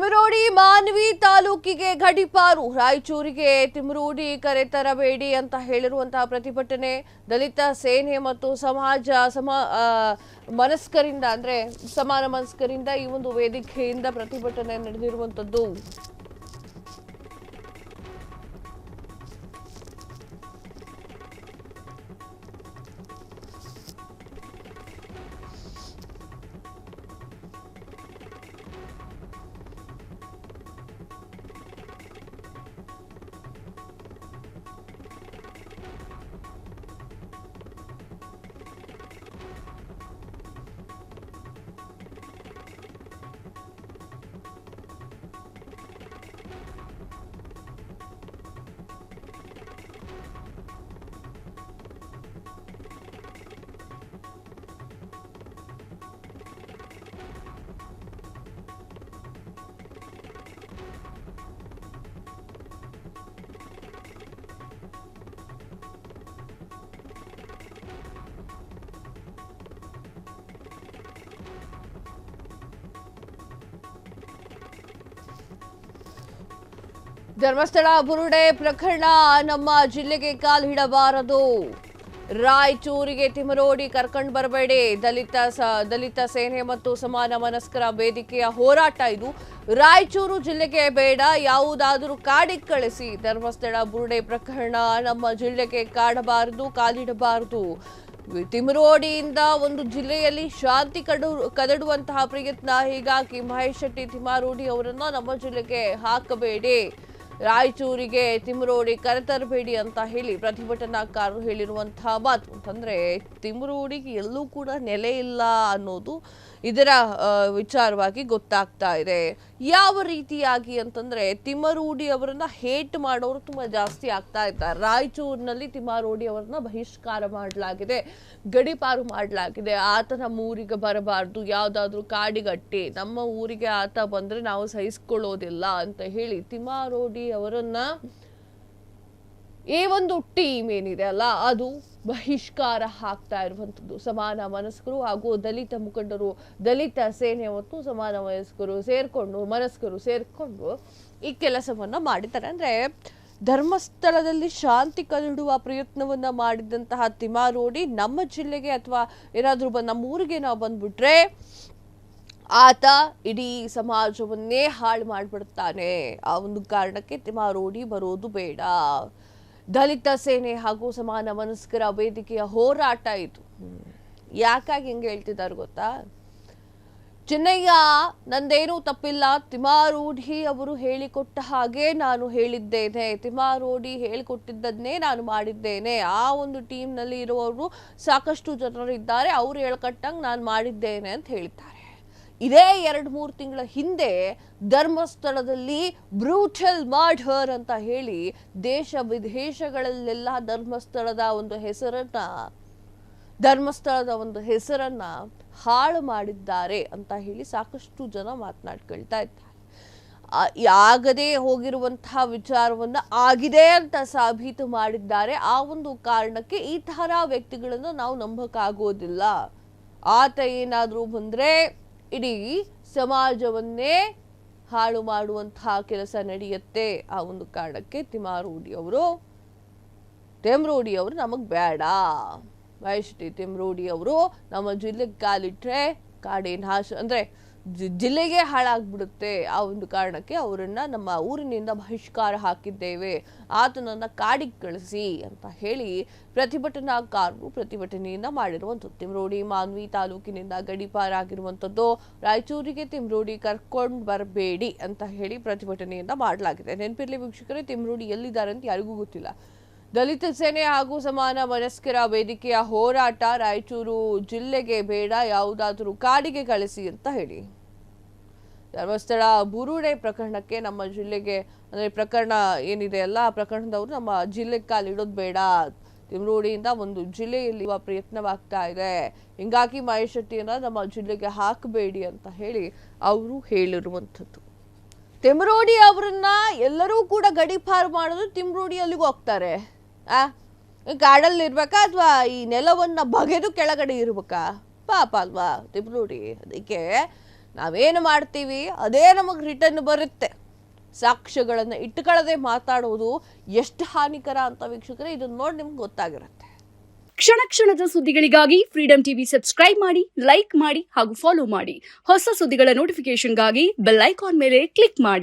ತಿಮರೋಡಿ ಮಾನ್ವಿ ತಾಲೂಕಿಗೆ ಗಡಿಪಾರು ರಾಯಚೂರಿಗೆ ತಿಮರೋಡಿ ಕರೆ ತರಬೇಡಿ ಅಂತ ಹೇಳಿರುವಂತಹ ಪ್ರತಿಭಟನೆ ದಲಿತ ಸೇನೆ ಮತ್ತು ಮನಸ್ಕರಿಂದ ಅಂದ್ರೆ ಸಮಾನ ಮನಸ್ಕರಿಂದ ಈ ಒಂದು ವೇದಿಕೆಯಿಂದ ಪ್ರತಿಭಟನೆ ನಡೆದಿರುವಂತದ್ದು. ಧರ್ಮಸ್ಥಳ ಬುರುಡೆ ಪ್ರಕರಣ ನಮ್ಮ ಜಿಲ್ಲೆಗೆ ಕಾಲಿಡಬಾರದು. ರಾಯಚೂರಿಗೆ ತಿಮರೋಡಿ ಕರ್ಕೊಂಡು ಬರಬೇಡಿ. ದಲಿತ ಸೇನೆ ಮತ್ತು ಸಮಾನ ಮನಸ್ಕರ ವೇದಿಕೆಯ ಹೋರಾಟ ಇದು. ರಾಯಚೂರು ಜಿಲ್ಲೆಗೆ ಬೇಡ, ಯಾವುದಾದರೂ ಕಾಡಿಗೆ ಕಳಿಸಿ. ಧರ್ಮಸ್ಥಳ ಬುರುಡೆ ಪ್ರಕರಣ ನಮ್ಮ ಜಿಲ್ಲೆಗೆ ಕಾಲಿಡಬಾರದು. ತಿಮರೋಡಿಯಿಂದ ಒಂದು ಜಿಲ್ಲೆಯಲ್ಲಿ ಶಾಂತಿ ಕದಡುವಂತಹ ಪ್ರಯತ್ನ. ಹೀಗಾಗಿ ಮಹೇಶ್ ಶೆಟ್ಟಿ ತಿಮ್ಮಾರೋಡಿ ಅವರನ್ನ ನಮ್ಮ ಜಿಲ್ಲೆಗೆ ಹಾಕಬೇಡಿ, ರಾಯಚೂರಿಗೆ ತಿಮರೋಡಿ ಕರೆತರಬೇಡಿ ಅಂತ ಹೇಳಿ ಪ್ರತಿಭಟನಾಕಾರರು ಹೇಳಿರುವಂತಹ ಮಾತು. ಅಂತಂದ್ರೆ ತಿಮರೋಡಿಗೆ ಎಲ್ಲೂ ಕೂಡ ನೆಲೆ ಇಲ್ಲ ಅನ್ನೋದು ಇದರ ವಿಚಾರವಾಗಿ ಗೊತ್ತಾಗ್ತಾ ಇದೆ. ಯಾವ ರೀತಿಯಾಗಿ ಅಂತಂದ್ರೆ ತಿಮ್ಮಾರೋಡಿ ಅವರನ್ನ ಹೇಟ್ ಮಾಡೋರು ತುಂಬಾ ಜಾಸ್ತಿ ಆಗ್ತಾ ಇದ್ದಾರೆ. ರಾಯಚೂರಿನಲ್ಲಿ ತಿಮ್ಮಾರೋಡಿ ಅವರನ್ನ ಬಹಿಷ್ಕಾರ ಮಾಡಲಾಗಿದೆ, ಗಡಿಪಾರು ಮಾಡಲಾಗಿದೆ. ಆತ ನಮ್ಮ ಊರಿಗೆ ಬರಬಾರ್ದು, ಯಾವ್ದಾದ್ರು ಕಾಡಿಗಟ್ಟಿ ನಮ್ಮ ಊರಿಗೆ ಆತ ಬಂದ್ರೆ ನಾವು ಸಹಿಸ್ಕೊಳ್ಳೋದಿಲ್ಲ ಅಂತ ಹೇಳಿ ತಿಮ್ಮಾರೋಡಿ ಅವರನ್ನ ಈ ಒಂದು ಟೀಮ್ ಏನಿದೆ ಅಲ್ಲ ಅದು ಬಹಿಷ್ಕಾರ ಹಾಕ್ತಾ ಇರುವಂತದ್ದು. ಸಮಾನ ಮನಸ್ಕರು ಹಾಗೂ ದಲಿತ ಮುಖಂಡರು, ದಲಿತ ಸೇನೆ ಮತ್ತು ಸಮಾನ ಮನಸ್ಕರು ಸೇರ್ಕೊಂಡು ಈ ಕೆಲಸವನ್ನ ಮಾಡಿದ್ದಾರೆ. ಅಂದ್ರೆ ಧರ್ಮಸ್ಥಳದಲ್ಲಿ ಶಾಂತಿ ಕದಡುವ ಪ್ರಯತ್ನವನ್ನ ಮಾಡಿದಂತಹ ತಿಮ್ಮಾರೋಡಿ ನಮ್ಮ ಜಿಲ್ಲೆಗೆ ಅಥವಾ ಏನಾದ್ರೂ ನಮ್ಮ ಊರಿಗೆ ನಾವು ಬಂದ್ಬಿಟ್ರೆ ಆತ ಇಡೀ ಸಮಾಜವನ್ನೇ ಹಾಳು ಮಾಡಿಬಿಡ್ತಾನೆ. ಆ ಒಂದು ಕಾರಣಕ್ಕೆ ತಿಮ್ಮಾರೋಡಿ ಬರೋದು ಬೇಡ. ದಲಿತ ಸೇನೆ ಹಾಗೂ ಸಮಾನ ಮನಸ್ಕರ ವೇದಿಕೆಯ ಹೋರಾಟ ಇದು. ಯಾಕಾಗಿ ಹೆಂಗೆ ಹೇಳ್ತಿದ್ದಾರೆ ಗೊತ್ತಾ? ಚಿನ್ನಯ್ಯ, ನಂದೇನೂ ತಪ್ಪಿಲ್ಲ, ತಿಮ್ಮಾರೋಡಿ ಅವರು ಹೇಳಿಕೊಟ್ಟ ಹಾಗೆ ನಾನು ಹೇಳಿದ್ದೇನೆ, ತಿಮ್ಮಾರೋಡಿ ಹೇಳಿಕೊಟ್ಟಿದ್ದನ್ನೇ ನಾನು ಮಾಡಿದ್ದೇನೆ. ಆ ಒಂದು ಟೀಮ್ನಲ್ಲಿ ಇರುವವರು ಸಾಕಷ್ಟು ಜನರಿದ್ದಾರೆ, ಅವ್ರು ಹೇಳ್ಕೊಟ್ಟಂಗೆ ನಾನು ಮಾಡಿದ್ದೇನೆ ಅಂತ ಹೇಳ್ತಾರೆ. ಇದೇ 2-3 ತಿಂಗಳ ಹಿಂದೆ ಧರ್ಮಸ್ಥಳದಲ್ಲಿ ಬ್ರೂಟಲ್ ಮರ್ಡರ್ ಅಂತ ಹೇಳಿ ದೇಶ ವಿದೇಶಗಳಲ್ಲೆಲ್ಲ ಧರ್ಮಸ್ಥಳದ ಒಂದು ಹೆಸರನ್ನ ಹಾಳು ಮಾಡಿದ್ದಾರೆ ಅಂತ ಹೇಳಿ ಸಾಕಷ್ಟು ಜನ ಮಾತನಾಡ್ಕೊಳ್ತಾ ಇದ್ದಾರೆ. ಆಗದೇ ಹೋಗಿರುವಂತಹ ವಿಚಾರವನ್ನ ಆಗಿದೆ ಅಂತ ಸಾಬೀತು ಮಾಡಿದ್ದಾರೆ. ಆ ಒಂದು ಕಾರಣಕ್ಕೆ ಈ ತರ ವ್ಯಕ್ತಿಗಳನ್ನ ನಾವು ನಂಬಕ್ಕಾಗೋದಿಲ್ಲ. ಆತ ಏನಾದ್ರೂ ಬಂದ್ರೆ ಇಡೀ ಸಮಾಜವನ್ನೇ ಹಾಳು ಮಾಡುವಂತಹ ಕೆಲಸ ನಡೆಯುತ್ತೆ. ಆ ಒಂದು ಕಾರಣಕ್ಕೆ ತಿಮ್ಮಾರೋಡಿ ಅವರು ನಮಗ್ ಬೇಡ. ಮಹೇಶ್ ಶೆಟ್ಟಿ ತಿಮ್ಮಾರೋಡಿ ಅವರು ನಮ್ಮ ಜಿಲ್ಲೆಗೆ ಕಾಲಿಟ್ರೆ ಕಾಡಿನ ಅಂದ್ರೆ ಜಿಲ್ಲೆಗೆ ಹಾಳಾಗ್ಬಿಡುತ್ತೆ. ಆ ಒಂದು ಕಾರಣಕ್ಕೆ ಅವರನ್ನ ನಮ್ಮ ಊರಿನಿಂದ ಬಹಿಷ್ಕಾರ ಹಾಕಿದ್ದೇವೆ, ಆತನನ್ನ ಕಾಡಿಗೆ ಕಳಿಸಿ ಅಂತ ಹೇಳಿ ಪ್ರತಿಭಟನಾಕಾರರು ಪ್ರತಿಭಟನೆಯನ್ನ ಮಾಡಿರುವಂಥದ್ದು. ತಿಮರೋಡಿ ಮಾನ್ವಿ ತಾಲೂಕಿನಿಂದ ಗಡಿಪಾರಾಗಿರುವಂಥದ್ದು. ರಾಯಚೂರಿಗೆ ತಿಮರೋಡಿ ಕರ್ಕೊಂಡು ಬರಬೇಡಿ ಅಂತ ಹೇಳಿ ಪ್ರತಿಭಟನೆಯನ್ನ ಮಾಡಲಾಗಿದೆ. ನೆನಪಿರ್ಲಿ ವೀಕ್ಷಕರೇ, ತಿಮರೋಡಿ ಎಲ್ಲಿದ್ದಾರೆ ಅಂತ ಯಾರಿಗೂ ಗೊತ್ತಿಲ್ಲ. ದಲಿತ ಸೇನೆ ಹಾಗೂ ಸಮಾನ ಮನಸ್ಕರ ವೇದಿಕೆಯ ಹೋರಾಟ. ರಾಯಚೂರು ಜಿಲ್ಲೆಗೆ ಬೇಡ, ಯಾವುದಾದರೂ ಕಾಡಿಗೆ ಕಳಿಸಿ ಅಂತ ಹೇಳಿ ಧರ್ಮಸ್ಥಳ ಬುರುಡೆ ಪ್ರಕರಣಕ್ಕೆ ನಮ್ಮ ಜಿಲ್ಲೆಗೆ ಅಂದ್ರೆ ಪ್ರಕರಣ ಏನಿದೆ ಅಲ್ಲ ಆ ಪ್ರಕರಣದವರು ನಮ್ಮ ಜಿಲ್ಲೆಗೆ ಕಾಲಿಡೋದು ಬೇಡ. ತಿಮರೋಡಿಯಿಂದ ಒಂದು ಜಿಲ್ಲೆಯಲ್ಲಿ ಪ್ರಯತ್ನವಾಗ್ತಾ ಇದೆ, ಹಿಂಗಾಗಿ ಮಹೇಶ್ ಶೆಟ್ಟಿಯನ್ನ ನಮ್ಮ ಜಿಲ್ಲೆಗೆ ಹಾಕಬೇಡಿ ಅಂತ ಹೇಳಿ ಅವರು ಹೇಳಿರುವಂಥದ್ದು. ತಿಮರೋಡಿ ಅವರನ್ನ ಎಲ್ಲರೂ ಕೂಡ ಗಡಿಪಾರು ಮಾಡಿದ್ರು ತಿಮರೋಡಿ ಅಲ್ಲಿಗೂ ಹೋಗ್ತಾರೆ. ಕಾಡಲ್ಲಿ ಇರ್ಬೇಕಾ ಅಥವಾ ಈ ನೆಲವನ್ನ ಬಗೆದು ಕೆಳಗಡೆ ಇರ್ಬೇಕಾ? ಪಾಪ ಅಲ್ವಾ ತಿಮರೋಡಿ. ಅದಕ್ಕೆ ನಾವೇನು ಮಾಡ್ತೀವಿ ಅದೇ ನಮಗೆ ರಿಟರ್ನ್ ಬರುತ್ತೆ. ಸಾಕ್ಷ್ಯಗಳನ್ನು ಇಟ್ಕೊಳ್ಳದೆ ಮಾತಾಡೋದು ಎಷ್ಟು ಹಾನಿಕರ ಅಂತ ವೀಕ್ಷಕರೇ ಇದನ್ನ ನೋಡಿ ನಿಮ್ಗೆ ಗೊತ್ತಾಗಿರುತ್ತೆ. ಕ್ಷಣ ಕ್ಷಣದ ಸುದ್ದಿಗಳಿಗಾಗಿ ಫ್ರೀಡಂ ಟಿವಿ ಸಬ್ಸ್ಕ್ರೈಬ್ ಮಾಡಿ, ಲೈಕ್ ಮಾಡಿ ಹಾಗೂ ಫಾಲೋ ಮಾಡಿ. ಹೊಸ ಸುದ್ದಿಗಳ ನೋಟಿಫಿಕೇಶನ್ಗಾಗಿ ಬೆಲ್ ಐಕಾನ್ ಮೇಲೆ ಕ್ಲಿಕ್ ಮಾಡಿ.